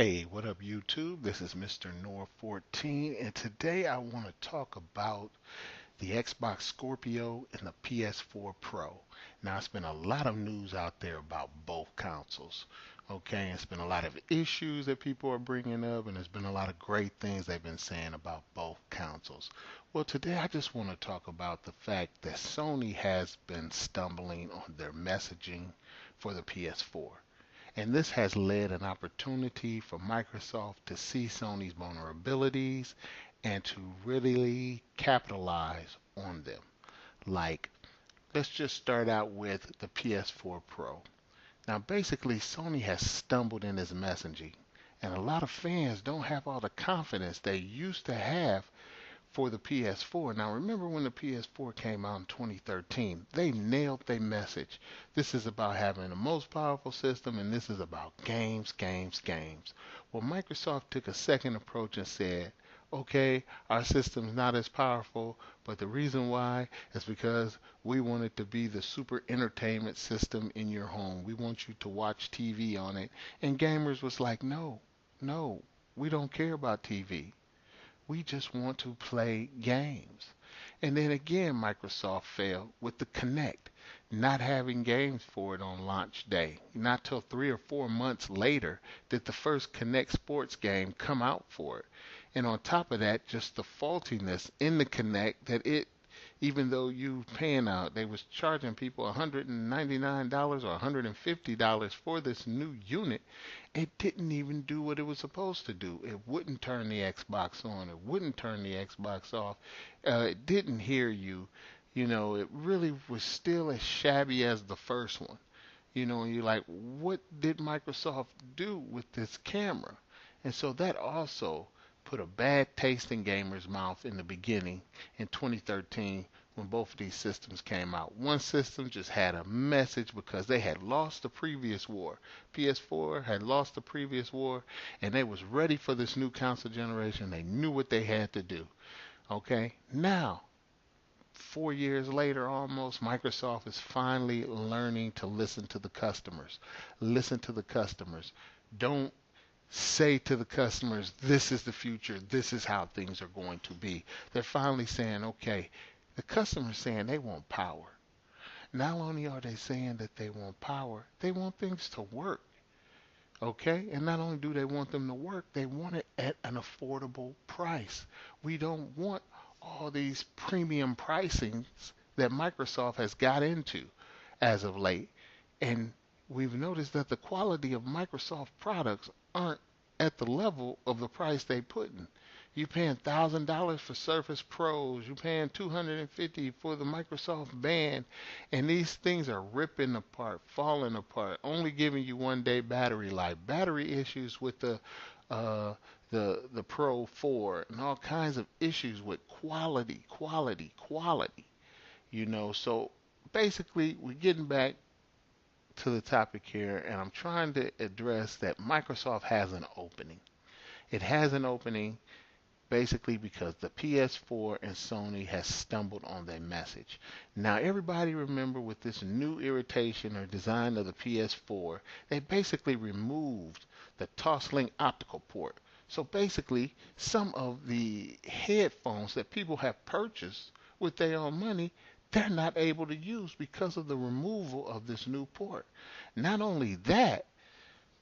Hey, what up, YouTube? This is Mr. Nor 14, and today I want to talk about the Xbox Scorpio and the PS4 Pro. Now, it's been a lot of news out there about both consoles. Okay, it's been a lot of issues that people are bringing up, and there's been a lot of great things they've been saying about both consoles. Well, today I just want to talk about the fact that Sony has been stumbling on their messaging for the PS4. And this has led an opportunity for Microsoft to see Sony's vulnerabilities and to really capitalize on them. Like, let's just start out with the PS4 Pro. Now, basically, Sony has stumbled in its messaging, and a lot of fans don't have all the confidence they used to have for the PS4. Now, remember when the PS4 came out in 2013, they nailed their message. This is about having the most powerful system, and this is about games, games, games. Well, Microsoft took a second approach and said, okay, our system's not as powerful, but the reason why is because we want it to be the super entertainment system in your home. We want you to watch TV on it. And gamers was like, no, no, we don't care about TV. We just want to play games. And then again, Microsoft failed with the Kinect, not having games for it on launch day. Not till 3 or 4 months later did the first Kinect sports game come out for it. And on top of that, just the faultiness in the Kinect that it, even though you paying out, they was charging people $199 or $150 for this new unit. It didn't even do what it was supposed to do. It wouldn't turn the Xbox on. It wouldn't turn the Xbox off. It didn't hear you. You know, it really was still as shabby as the first one. You know, and you're like, what did Microsoft do with this camera? And so that also put a bad taste in gamers' mouth in the beginning in 2013 when both of these systems came out. One system just had a message because they had lost the previous war. PS4 had lost the previous war, and they was ready for this new console generation. They knew what they had to do. Okay, now 4 years later almost, Microsoft is finally learning to listen to the customers. Listen to the customers. Don't say to the customers, this is the future, this is how things are going to be. They're finally saying, okay, the customers saying they want power. Not only are they saying that they want power, they want things to work. Okay? And not only do they want them to work, they want it at an affordable price. We don't want all these premium pricings that Microsoft has got into as of late. And we've noticed that the quality of Microsoft products aren't at the level of the price they put in. You're paying $1,000 for Surface Pros. You're paying 250 for the Microsoft Band, and these things are ripping apart, falling apart, only giving you 1 day battery life. Battery issues with uh, the Pro 4, and all kinds of issues with quality, quality, quality. You know, so basically, we're getting back to the topic here, and I'm trying to address that Microsoft has an opening. It has an opening basically because the PS4 and Sony has stumbled on their message. Now, everybody remember with this new irritation or design of the PS4, they basically removed the toss-link optical port. So basically, some of the headphones that people have purchased with their own money, they're not able to use because of the removal of this new port. Not only that,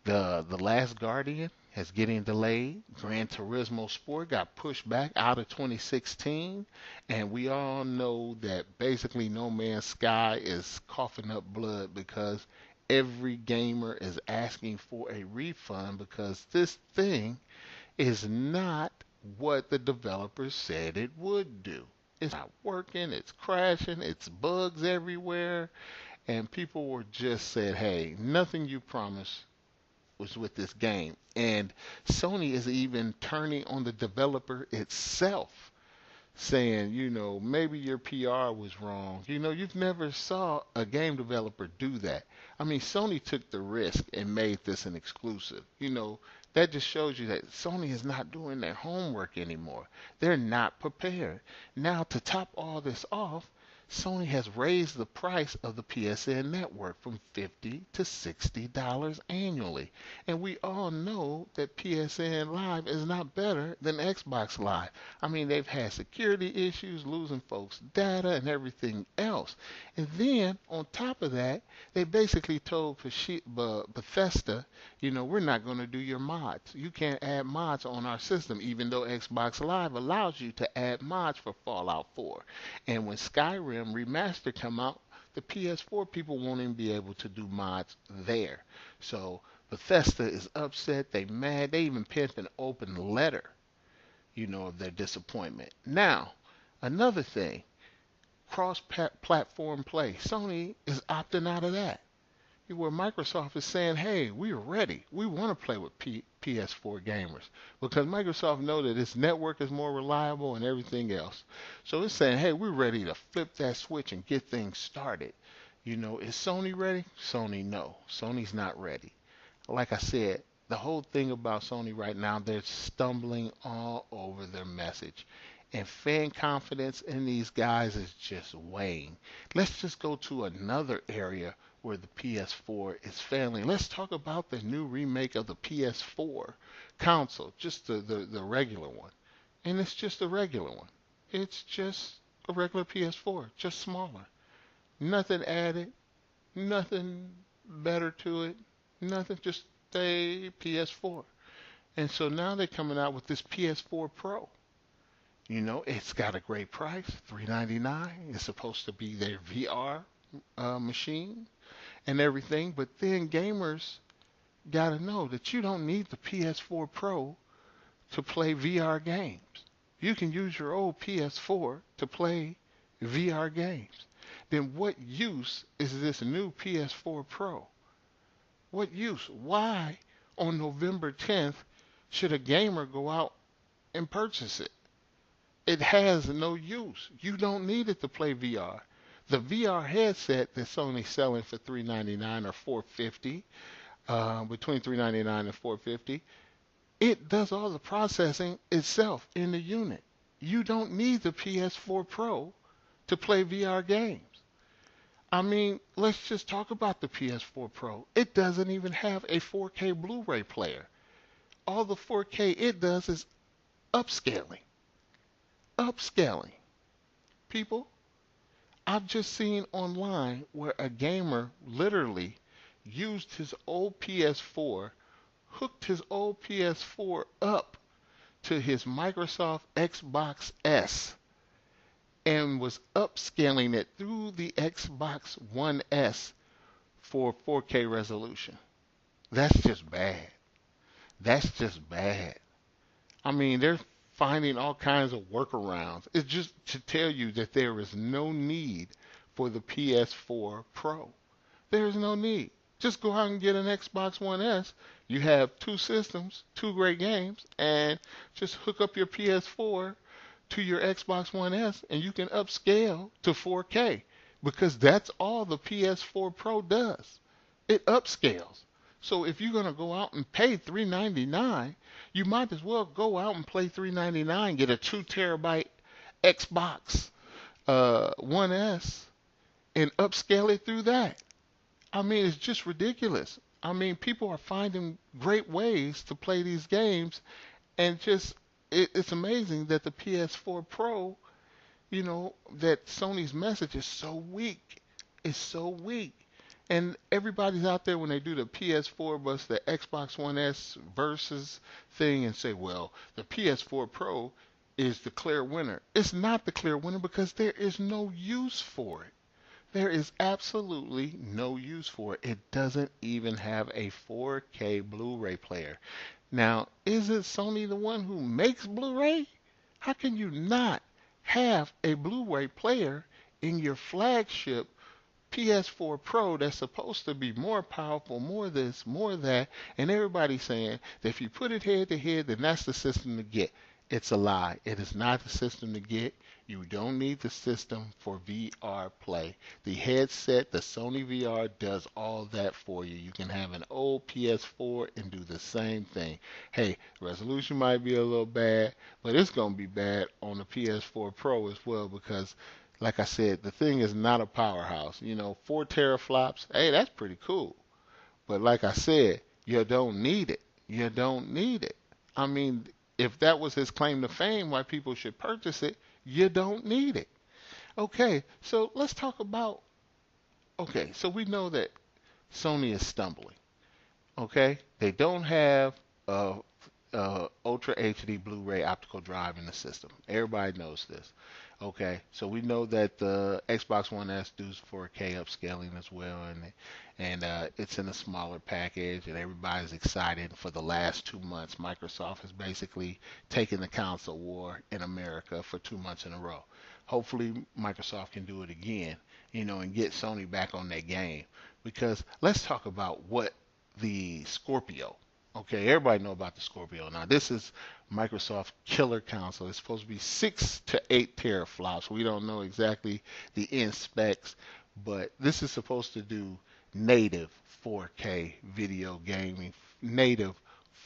the Last Guardian is getting delayed. Gran Turismo Sport got pushed back out of 2016, and we all know that basically No Man's Sky is coughing up blood because every gamer is asking for a refund because this thing is not what the developers said it would do. It's not working, it's crashing, it's bugs everywhere, and people were just said, hey, nothing you promised was with this game. And Sony is even turning on the developer itself, saying, you know, maybe your PR was wrong. You know, you've never saw a game developer do that. I mean, Sony took the risk and made this an exclusive. You know, that just shows you that Sony is not doing their homework anymore. They're not prepared. Now, to top all this off, Sony has raised the price of the PSN network from $50 to $60 annually. And we all know that PSN Live is not better than Xbox Live. I mean, they've had security issues, losing folks' data and everything else. And then, on top of that, they basically told Bethesda, we're not going to do your mods. You can't add mods on our system, even though Xbox Live allows you to add mods for Fallout 4. And when Skyrim Remastered come out, the PS4 people won't even be able to do mods there. So Bethesda is upset, they mad, they even penned an open letter, of their disappointment. Now, another thing, cross-platform play. Sony is opting out of that. Where Microsoft is saying, hey, we're ready. We want to play with PS4 gamers because Microsoft know that its network is more reliable and everything else. So it's saying, hey, we're ready to flip that switch and get things started. Is Sony ready? Sony, no. Sony's not ready. Like I said, the whole thing about Sony right now, they're stumbling all over their message. And fan confidence in these guys is just weighing. Let's just go to another area where the PS4 is failing. Let's talk about the new remake of the PS4 console, just the regular one. And it's just a regular one. It's just a regular PS4, just smaller. Nothing added, nothing better to it, nothing, just a PS4. And so now they're coming out with this PS4 Pro. It's got a great price, $399. It's supposed to be their VR machine and everything. But then gamers got to know that you don't need the PS4 Pro to play VR games. You can use your old PS4 to play VR games. Then what use is this new PS4 Pro? What use? Why on November 10th should a gamer go out and purchase it? It has no use. You don't need it to play VR. The VR headset that Sony's selling for $399 or $450, between $399 and $450, it does all the processing itself in the unit. You don't need the PS4 Pro to play VR games. I mean, let's just talk about the PS4 Pro. It doesn't even have a 4K Blu-ray player. All the 4K it does is upscaling. Upscaling. People, I've just seen online where a gamer literally used his old PS4, hooked his old PS4 up to his Microsoft Xbox S, and was upscaling it through the Xbox One S for 4K resolution. That's just bad. That's just bad. I mean, they're finding all kinds of workarounds. It's just to tell you that there is no need for the PS4 Pro. There is no need. Just go out and get an Xbox One S. You have two systems, two great games, and just hook up your PS4 to your Xbox One S and you can upscale to 4K because that's all the PS4 Pro does. It upscales. So if you're going to go out and pay $399, you might as well go out and play $399, get a 2 terabyte Xbox One S and upscale it through that. I mean, it's just ridiculous. I mean, people are finding great ways to play these games, and it's amazing that the PS4 Pro, that Sony's message is so weak. It's so weak. And everybody's out there when they do the PS4 versus the Xbox One S versus thing and say, well, the PS4 Pro is the clear winner. It's not the clear winner because there is no use for it. There is absolutely no use for it. It doesn't even have a 4K Blu-ray player. Now, is it Sony the one who makes Blu-ray? How can you not have a Blu-ray player in your flagship PS4 Pro that's supposed to be more powerful, more this, more that, and everybody's saying that if you put it head to head, then that's the system to get. It's a lie. It is not the system to get. You don't need the system for VR play. The headset, the Sony VR, does all that for you. You can have an old PS4 and do the same thing. Hey, resolution might be a little bad, but it's going to be bad on the PS4 Pro as well because like I said, the thing is not a powerhouse. 4 teraflops, hey, that's pretty cool. But like I said, you don't need it. You don't need it. I mean, if that was his claim to fame, why people should purchase it, you don't need it. Okay, so let's talk about. Okay, so we know that Sony is stumbling. Okay, they don't have a, Ultra HD Blu-ray optical drive in the system. Everybody knows this. Okay, so we know that the Xbox One S does 4K upscaling as well, and it's in a smaller package, and everybody's excited. For the last 2 months, Microsoft has basically taken the console war in America for 2 months in a row. Hopefully, Microsoft can do it again, and get Sony back on that game. Because let's talk about what the Scorpio. Okay, everybody know about the Scorpio. Now this is Microsoft killer console. It's supposed to be 6 to 8 teraflops. We don't know exactly the end specs, but this is supposed to do native 4K video gaming, native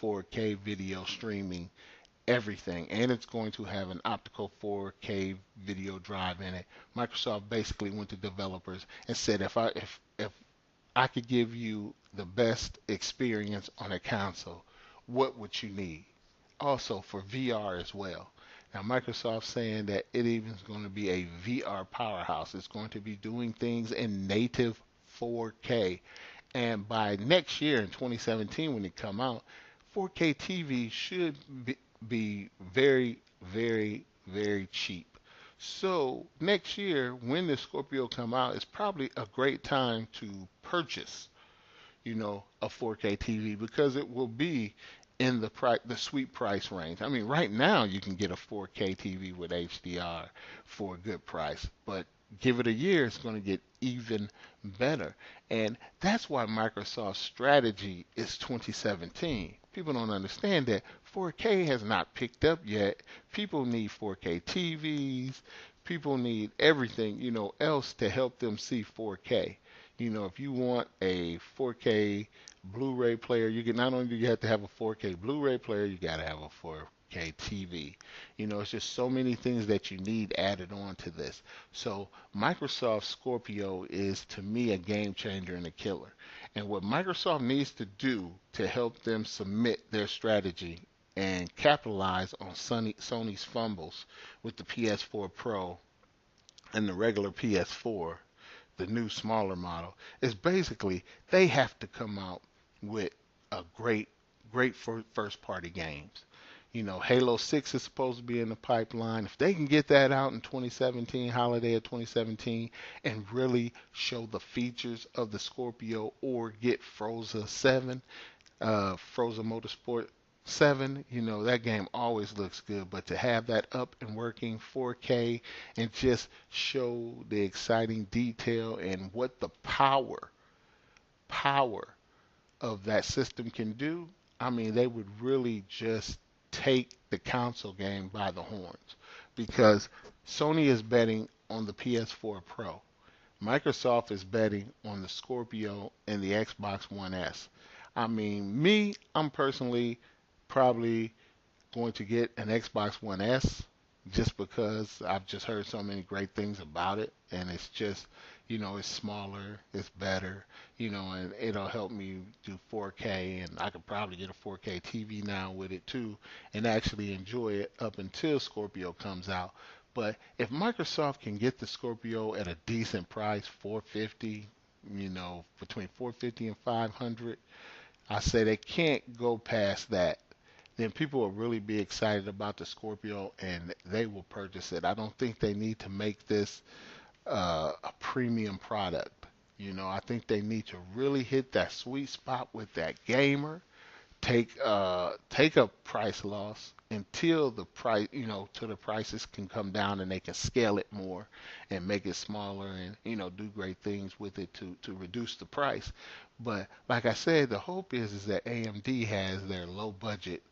4K video streaming, everything, and it's going to have an optical 4K video drive in it. Microsoft basically went to developers and said, if I could give you the best experience on a console, what would you need? Also for VR as well. Now Microsoft's saying that it even is going to be a VR powerhouse. It's going to be doing things in native 4K. And by next year in 2017 when it come out, 4K TV should be very, very, very cheap. So next year, when the Scorpio come out, it's probably a great time to purchase, a 4K TV because it will be in the sweet price range. I mean, right now you can get a 4K TV with HDR for a good price, but give it a year, it's going to get even better. And that's why Microsoft's strategy is 2017. People don't understand that 4K has not picked up yet. People need 4K TVs. People need everything, else to help them see 4K. If you want a 4K Blu-ray player, you can not only do you have to have a 4K Blu-ray player, you got to have a 4K TV. It's just so many things that you need added on to this. So Microsoft Scorpio is to me a game changer and a killer. And what Microsoft needs to do to help them submit their strategy and capitalize on Sony's fumbles with the PS4 Pro and the regular PS4, the new smaller model, is basically they have to come out with a great first party games. Halo 6 is supposed to be in the pipeline. If they can get that out in 2017, holiday of 2017, and really show the features of the Scorpio, or get Forza 7, Forza Motorsport 7, that game always looks good. But to have that up and working 4K and just show the exciting detail and what the power of that system can do, I mean, they would really just take the console game by the horns because Sony is betting on the PS4 Pro. Microsoft is betting on the Scorpio and the Xbox One S. I mean, I'm personally probably going to get an Xbox One S just because I've just heard so many great things about it, and it's just, it's smaller, it's better, and it'll help me do 4K, and I could probably get a 4K TV now with it too, and actually enjoy it up until Scorpio comes out. But if Microsoft can get the Scorpio at a decent price, 450, between 450 and 500, I say they can't go past that, then people will really be excited about the Scorpio and they will purchase it. I don't think they need to make this a premium product. I think they need to really hit that sweet spot with that gamer. Take a price loss until the price, till the prices can come down and they can scale it more and make it smaller and do great things with it to reduce the price. But like I said, the hope is that AMD has their low budget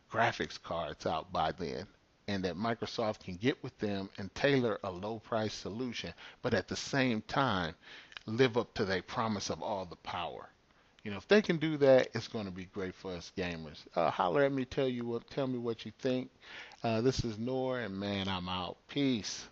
graphics cards out by then, and that Microsoft can get with them and tailor a low price solution, but at the same time live up to their promise of all the power. If they can do that, it's going to be great for us gamers. Holler at me, tell me what you think. This is Nor, and man, I'm out. Peace.